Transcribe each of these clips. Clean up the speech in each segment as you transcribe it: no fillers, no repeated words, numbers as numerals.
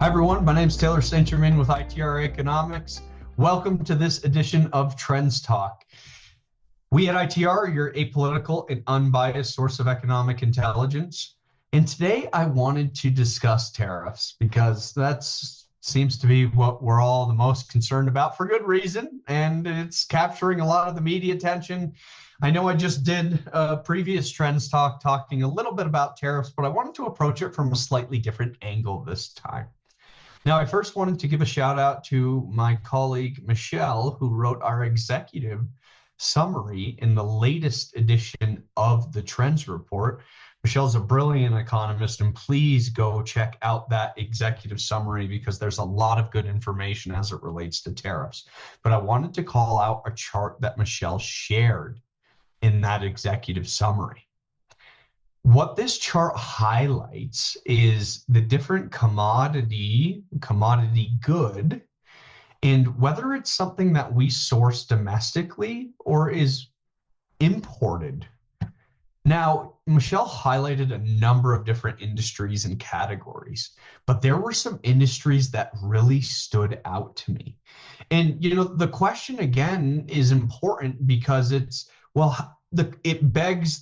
everyone, my name is Taylor St. Germain with ITR Economics. Welcome to this edition of TrendsTalk. We at ITR are your apolitical and unbiased source of economic intelligence. And today I wanted to discuss tariffs because that seems to be what we're all the most concerned about for good reason. And it's capturing a lot of the media attention. I know I just did a previous Trends Talk talking a little bit about tariffs, but I wanted to approach it from a slightly different angle this time. Now, I first wanted to give a shout out to my colleague, Michelle, who wrote our executive summary in the latest edition of the Trends Report. Michelle's a brilliant economist, and please go check out that executive summary because there's a lot of good information as it relates to tariffs. But I wanted to call out a chart that Michelle shared in that executive summary. What this chart highlights is the different commodity good, and whether it's something that we source domestically or is imported. Now, Michelle highlighted a number of different industries and categories, but there were some industries that really stood out to me. And, the question again is important because it begs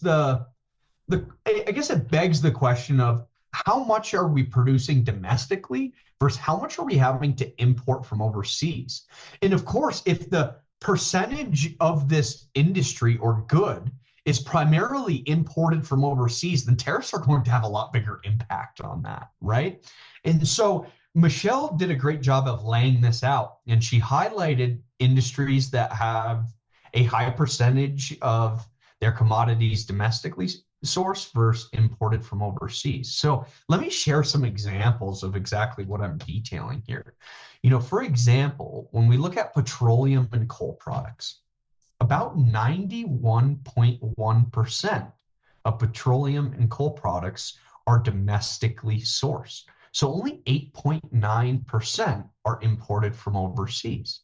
the question of how much are we producing domestically versus how much are we having to import from overseas? And of course, if the percentage of this industry or good is primarily imported from overseas, then tariffs are going to have a lot bigger impact on that, right? And so Michelle did a great job of laying this out, and she highlighted industries that have a high percentage of their commodities domestically sourced versus imported from overseas. So let me share some examples of exactly what I'm detailing here. For example, when we look at petroleum and coal products, about 91.1% of petroleum and coal products are domestically sourced. So only 8.9% are imported from overseas.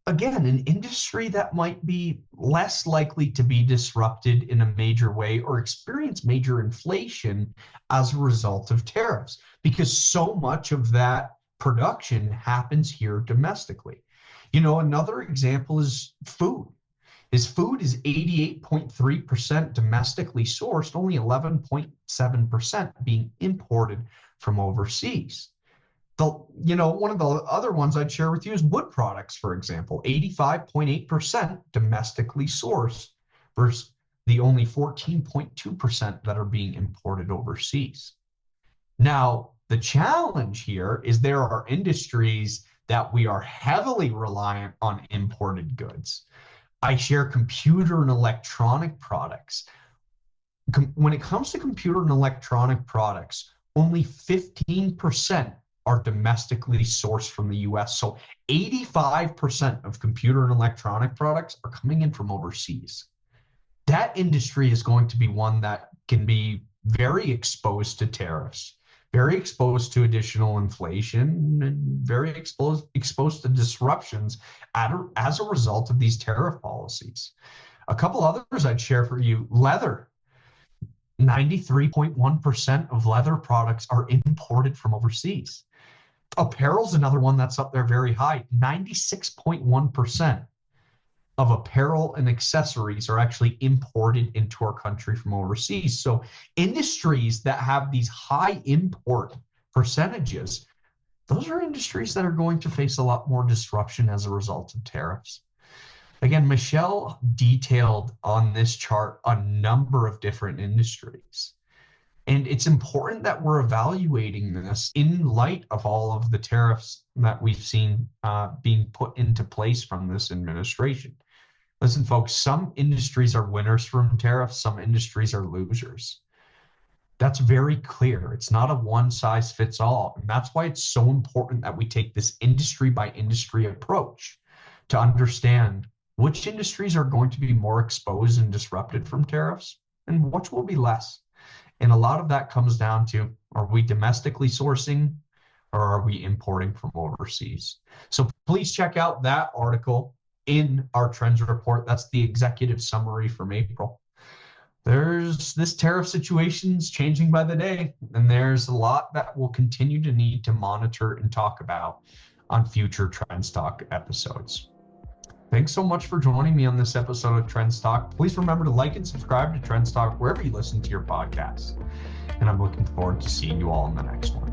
Again, an industry that might be less likely to be disrupted in a major way or experience major inflation as a result of tariffs, because so much of that production happens here domestically. Another example is food. Food is 88.3% domestically sourced, only 11.7% being imported from overseas. One of the other ones I'd share with you is wood products, for example, 85.8% domestically sourced versus the only 14.2% that are being imported overseas. Now, the challenge here is there are industries that we are heavily reliant on imported goods. I share computer and electronic products. When it comes to computer and electronic products, only 15% are domestically sourced from the US. So 85% of computer and electronic products are coming in from overseas. That industry is going to be one that can be very exposed to tariffs, very exposed to additional inflation, and very exposed to disruptions as a result of these tariff policies. A couple others I'd share for you: leather. 93.1% of leather products are imported from overseas. Apparel's another one that's up there very high. 96.1% of apparel and accessories are actually imported into our country from overseas. So industries that have these high import percentages, those are industries that are going to face a lot more disruption as a result of tariffs. Again, Michelle detailed on this chart a number of different industries. And it's important that we're evaluating this in light of all of the tariffs that we've seen being put into place from this administration. Listen, folks, some industries are winners from tariffs, some industries are losers. That's very clear. It's not a one-size-fits-all. And that's why it's so important that we take this industry-by-industry approach to understand which industries are going to be more exposed and disrupted from tariffs and which will be less. And a lot of that comes down to, are we domestically sourcing or are we importing from overseas? So please check out that article in our Trends Report. That's the executive summary from April. This tariff situation's changing by the day, and there's a lot that we'll continue to need to monitor and talk about on future Trends Talk episodes. Thanks so much for joining me on this episode of Trends Talk. Please remember to like and subscribe to Trends Talk wherever you listen to your podcasts. And I'm looking forward to seeing you all in the next one.